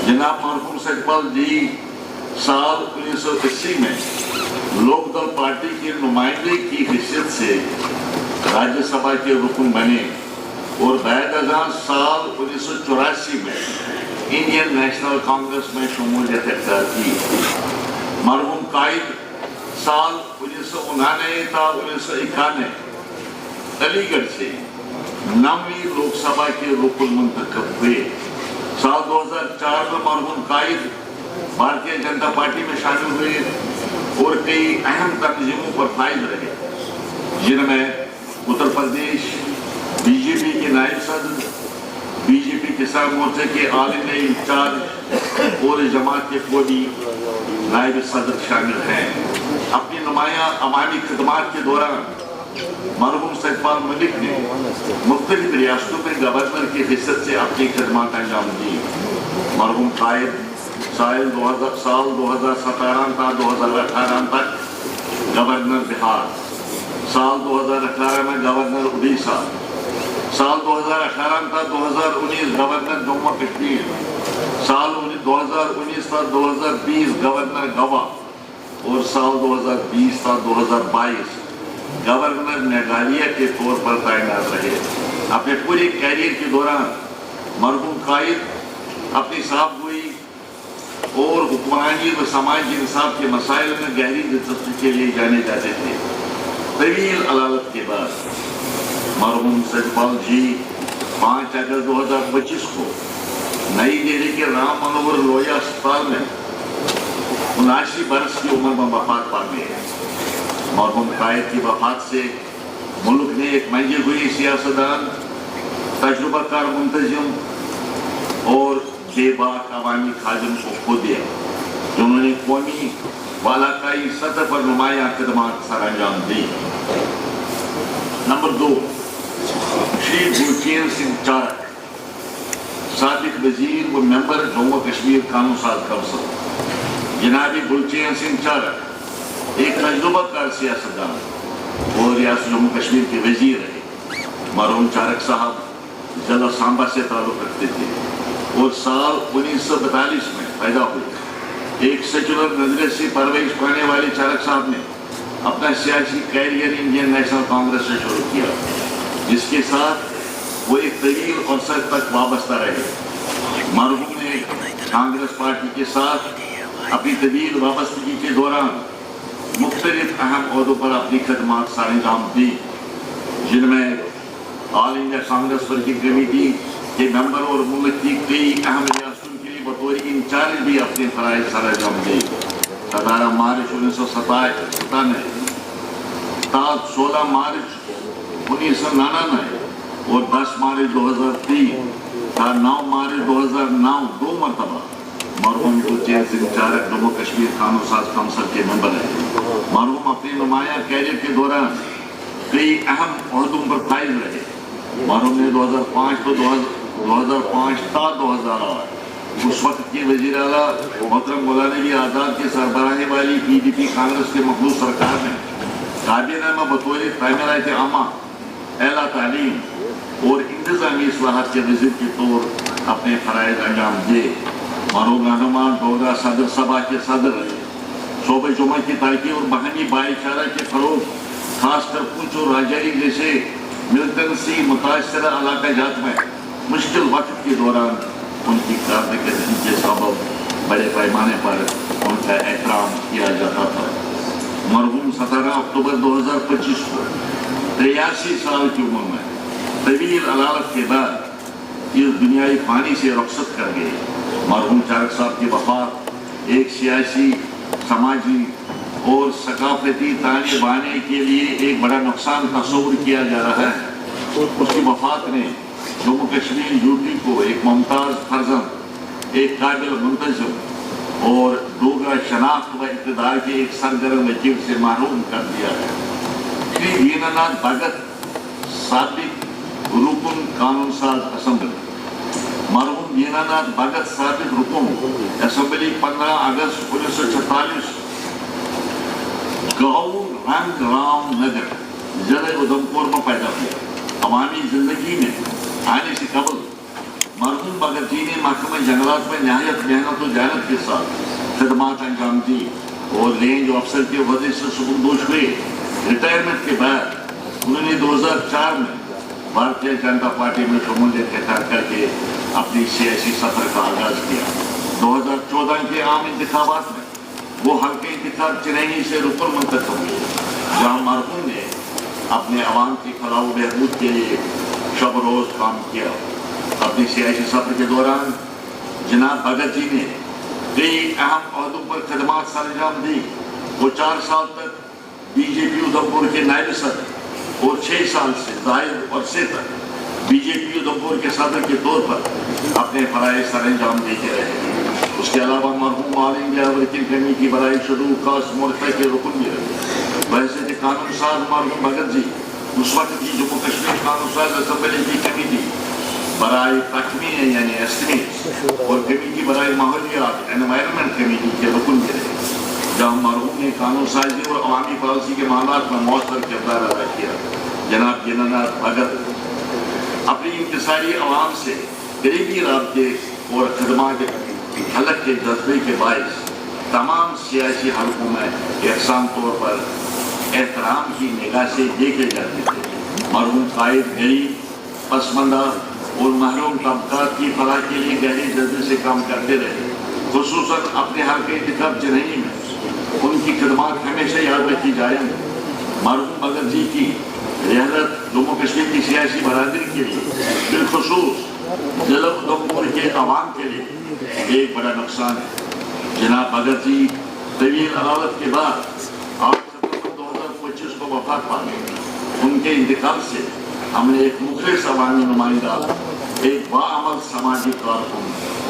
جناب مرحوم سچپال جی سال 1980 میں لوک دل پارٹی کے نمائندے کی حیثیت سے راجیہ سبھا کے رکن بنے اور بعد ازاں سال 1984 میں انڈین نیشنل کانگریس میں شمولیت اختیار کی۔ مرحوم قائد سال 1999 تا 1991 علی گڑھ سے 9ویں لوک سبھا کے رکن منتخب ہوئے۔ سال 2004 میں مرحوم قائد بھارتیہ جنتا پارٹی میں شامل ہوئے اور کئی اہم تنظیموں پر فائز رہے، جن میں اتر پردیش بی جے پی کے نائب صدر، بی جے پی کسان مورچے کے آل انڈیا انچارج اور جماعت کے قومی نائب صدر شامل ہیں۔ اپنی نمایاں عوامی خدمات کے دوران مرحوم سچپال ملک نے مختلف ریاستوں میں گورنر کی حیثیت سے اپنی خدمات انجام دی۔ مرحوم قائد سال 2017 تا 2018 تک گورنر بہار، سال 2018 میں گورنر اڑیسہ، سال 2018 تا 2019 گورنر جموں کشمیر، سال 2019 تا 2020 گورنر گوا اور سال 2020 تا 2022 گورنر میگھالیہ کے طور پر تعینات رہے۔ اپنے پورے کیریئر کے دوران مرحوم قائد اپنی صاحب گوئی اور حکمرانی و سماجی انصاف کے مسائل میں گہری دلچسپی کے لیے جانے جاتے تھے۔ طویل علالت کے بعد مرحوم سچپال جی 5 اگست 2025 کو نئی دہلی کے رام منوہر لوہیا اسپتال میں 79 برس کی عمر میں وفات پا گئے۔ مرحوم قائد کی وفات سے ملک نے ایک منجل ہوئی سیاستدان، تجربہ کار منتظم اور بے باک عوامی خادم کو کھو دیا، جنہوں نے قومی و علاقائی سطح پر نمایاں خدمات سر انجام دی۔ نمبر 2، شری گلچین سنگھ چارک، سابق وزیر و ممبر جموں کشمیر قانون ساز کونسل۔ جناب گلچین سنگھ چارک ایک تجربہ کار سیاستدان اور ریاست جموں کشمیر کے وزیر رہے۔ مرحوم چارک صاحب ضلع سامبا سے تعلق رکھتے تھے اور سال 1942 میں پیدا ہوئے۔ ایک سیکولر نظریے سے پرورش پانے والے چارک صاحب نے اپنا سیاسی کیریئر انڈین نیشنل کانگریس سے شروع کیا، جس کے ساتھ وہ ایک طویل عرصہ تک وابستہ رہے۔ مرحوم نے کانگریس پارٹی کے ساتھ اپنی طویل وابستگی کے دوران مختلف اہم عہدوں پر اپنی خدمات سر انجام دی، جن میں آل انڈیا کانگریس ورکنگ کمیٹی کے ممبر اور ملک کی کئی اہم ریاستوں کے لیے بطور انچارج بھی اپنے فرائض سر انجام دی۔ 17 مارچ 1997 تا 16 مارچ 1999 اور 10 مارچ 2003 تا 9 مارچ 2009 2 مرتبہ مرحوم گلچین سنگھ چارک جموں کشمیر قانون ساز کونسل کے ممبر ہیں۔ مرحوم اپنے نمایاں کیریئر کے دوران کئی اہم عہدوں پر فائز رہے۔ مرحوم نے 2005 تا 2008 اس وقت کے وزیر اعلیٰ محترم غلام نبی آزاد کے سربراہی والی پی ڈی پی کانگریس کے مخلوط سرکار میں کابینہ میں بطور تعمیرات عامہ، اعلیٰ تعلیم اور انتظامی اصلاحات کے وزیر کے طور اپنے فرائض انجام دیے۔ مرحوم رہنما ڈوگرا صدر سبھا کے صدر رہے۔ صوبہ جموں کی ترقی اور باہمی بھائی چارہ کے فروغ، خاص کر پونچھ اور راجوری جیسے ملٹنسی متاثرہ علاقہ جات میں مشکل وقت کے دوران ان کی کارکردگی کے سبب بڑے پیمانے پر ان کا احترام کیا جاتا تھا۔ مرحوم 17 اکتوبر 2025 کو 83 سال کی عمر میں طویل علالت کے بعد اس دنیائی فانی سے رخصت کر گئے۔ مرحوم چارک صاحب کی وفات ایک سیاسی، سماجی اور ثقافتی تانے بانے کے لیے ایک بڑا نقصان تصور کیا جا رہا ہے۔ اس کی وفات نے جموں کشمیر یوٹی کو ایک ممتاز فرزند، ایک قابل منتظم اور ڈوگرا شناخت و اقتدار کے ایک سرگرم وزیر سے محروم کر دیا ہے۔ شری دین ناتھ بھگت، سابق رکن قانون ساز اسمبلی۔ مرحوم دین ناتھ بھگت سابق رکن اسمبلی 15 اگست 1946 گاؤں رنگ رام نگر ضلع ادھمپور میں پیدا ہوئے۔ عوامی زندگی میں آنے سے قبل मरहूम भगत जी ने महकमा जंगलात में नहायत मेहनत और जहनत के साथ खदमात अंजाम दी और रेंज अफसर के वजह से सुबुकदोश हुए। रिटायरमेंट के बाद उन्होंने 2004 में भारतीय जनता पार्टी में शमूलियत इख्तियार करके अपनी सियासी सफर का आगाज किया। 2014 के आम इंतखाबात में वो हल्के इंतखाब चिरैनी से रुकन मुंतखब हुए, जहाँ मरहूम ने अपने अवाम की फलाह बहबूद के लिए शब रोज काम किया। अपनी सियासी सफर के दौरान जनाब भगत जी ने कई अहम अहदों पर खदमात सरंजाम दी। वो 4 साल तक बीजेपी उधमपुर के नायब सदर और 6 साल से जायद अरसे तक बीजेपी उधमपुर के सदर के तौर पर अपने फराइज सरंजाम देते रहे। उसके अलावा मरहूम ऑल इंडिया वर्किंग कमेटी बराए शेड्यूल कास्ट मोर्चा के रुकन भी रहे। वैसे कि कानून साज मरहूम भगत जी उस वक्त की जम्मू कश्मीर कानून साज असेंबली की कमेटी बराए तकमीन यानी एस्टिमेट्स और कमेटी बराए माहौलियात एनवायरनमेंट कमेटी के रुकन भी रहे, जहाँ मरहूम ने कानून साजी और अवामी पॉलिसी के मामलात में मौसर किरदार अदा किया। जनाब जिन्नाथ भगत अपनी इंतसारी अवाम से करीबी राब्ते और खदमात हलक के जज्बे के बायस तमाम सियासी हलकों में यकसां तौर पर एहतराम की निगाह से देखे जाते थे। मरहूम कायद गरीब, पसमंदा और महरूम तबकात की फलाह के लिए गहरे जज्बे से काम करते रहे। खुसूसन अपने हल्के इंतखाब चिरैनी में उनकी खदमात हमेशा याद रखी जाएंगी। मरहूम भगत जी की रियासत जम्मू कश्मीर की सियासी बरादरी के लिए बिलखुसूस जिला उधमपुर के अवाम के लिए एक बड़ा नुकसान है। जनाब भगत जी तवील अदालत के बाद 8 सितंबर 2025 को वफात पा गए। उनके इंतकाल से हमने एक मुखलिस अवामी नुमाइंदा, एक बाअमल समाजी कारकुन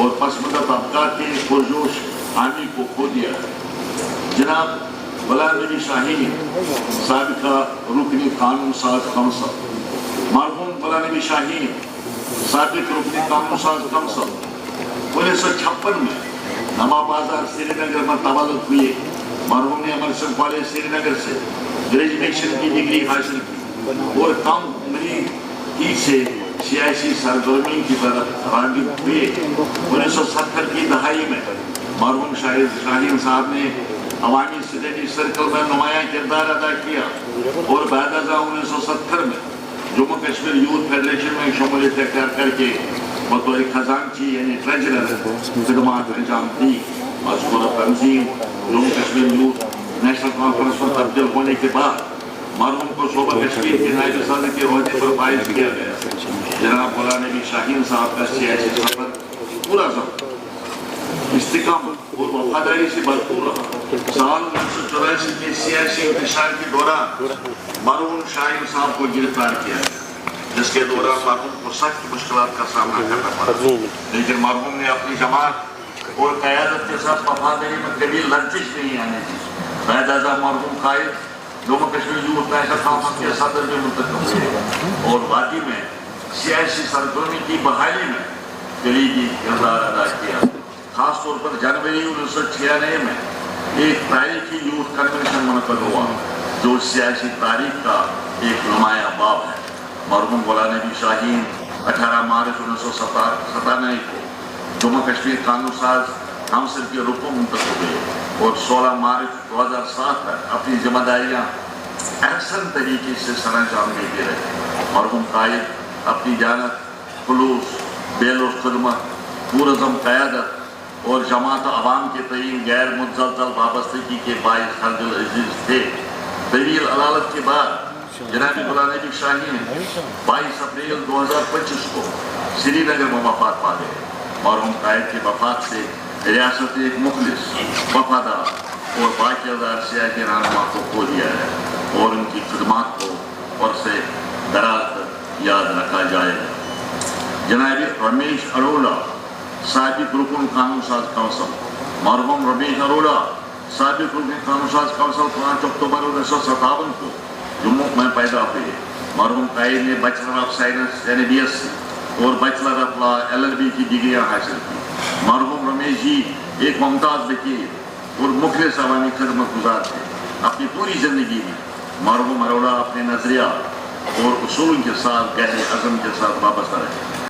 और पसमंदा तबकात के पुरजोश हामी को खो दिया है। जनाब गुलाम नबी शाहीन साबिका रुकनी कानून साज कौंसिल, मरहूम गुलाम नबी शाहीन साबिक रुकनी कानून साज कौंसिल 1956 में नमा बाजार श्रीनगर में तवालुद हुए। मरहूम ने अमरसन कॉलेज श्रीनगर से ग्रेजुएशन की डिग्री हासिल की और कम उम्री ही से सियासी सरगर्मी की तरफ रागिब हुए। 1970 की दहाई में मरहूम शाहीन साहब ने अवामी स्टडी सर्कल में नुमाया किरदार अदा किया और बाद 1970 में जम्मू कश्मीर यूथ फेडरेशन में शमूलियत इख्तियार करके बतौर खजांची यानी ट्रेजरर खिदमात अंजाम दी। मज़कूरा तंजीम Jammu Kashmir youth national conference में तब्दील होने के बाद मरहूम को शोबा कश्मीर के नायब सदर के ओहदे पर फाइज किया गया। जनाब गुलाम नबी शाहीन साहब का सियासी सफर पूरा इस्तिकामत और वफादारी से भरपूर रहा। साल 1984 के सियासी इंतशार के दौरान मरहूम शाहीन साहब को गिरफ्तार किया गया, जिसके दौरान मरहूम को सख्त मुश्किलात का सामना करना पड़ा। लेकिन मरहूम ने अपनी जमात और क़यादत के साथ वफादारी में कभी लंचिश नहीं आने दी। पैदादा मरहूम कायद Jammu Kashmir youth national conference के सदर में मुंतखब हुए और वादी में सियासी सरगर्मी की बहाली में कलीदी किरदार अदा किया। खास तौर पर जनवरी 1996 में एक तारीखी यूथ कन्वेंशन मुनक़द हुआ जो सियासी तारीख का एक नुमाया बाब है। मरहूम गुलाम नबी शाहीन 18 मार्च 1997 को जम्मू कश्मीर कानून साज काउंसिल के रुकन मुंतखब हुए और 16 मार्च 2007 तक अपनी जिम्मेदारियां अहसन तरीके से सरअंजाम देते रहे। मरहूम कायद अपनी जानत, खुलूस, बेलुस खिदमत, पुरज़म क़यादत और जमात अवाम के तईन गैर मुतज़लज़ल वाबस्तगी के बाइस हरदिल अजीज थे। तवील अदालत के बाद जनाब गुलाम नबी शाहीन 22 अप्रैल 2025 को श्रीनगर में वफात पा गए। मरहूम कायद की वफात से रियासत एक मुखलिस, वफादार और बाकिरदार सियासी रहनुमा को खो दिया है और उनकी खिदमात को और से दराज याद रखा जाएगा। जनाब रमेश अरोड़ा साबिक रुकन कानून साज कौंसिल, मरहूम रमेश अरोड़ा साबिक रुकन कानून साज कौंसिल 5 अक्टूबर 1957 को जम्मू में पैदा हुए। मरहूम कायद ने बैचलर ऑफ साइंस यानी BSc और बैचलर ऑफ लॉ LLB की डिग्रियां हासिल की। मरहूम रमेश जी एक मुमताज वकील और मुखलिस अवामी खिदमत गुजार थे। अपनी पूरी जिंदगी में मरहूम अरोड़ा अपने नजरिया और उसूल के साथ गहरे अज़म के साथ वाबस्ता रहे।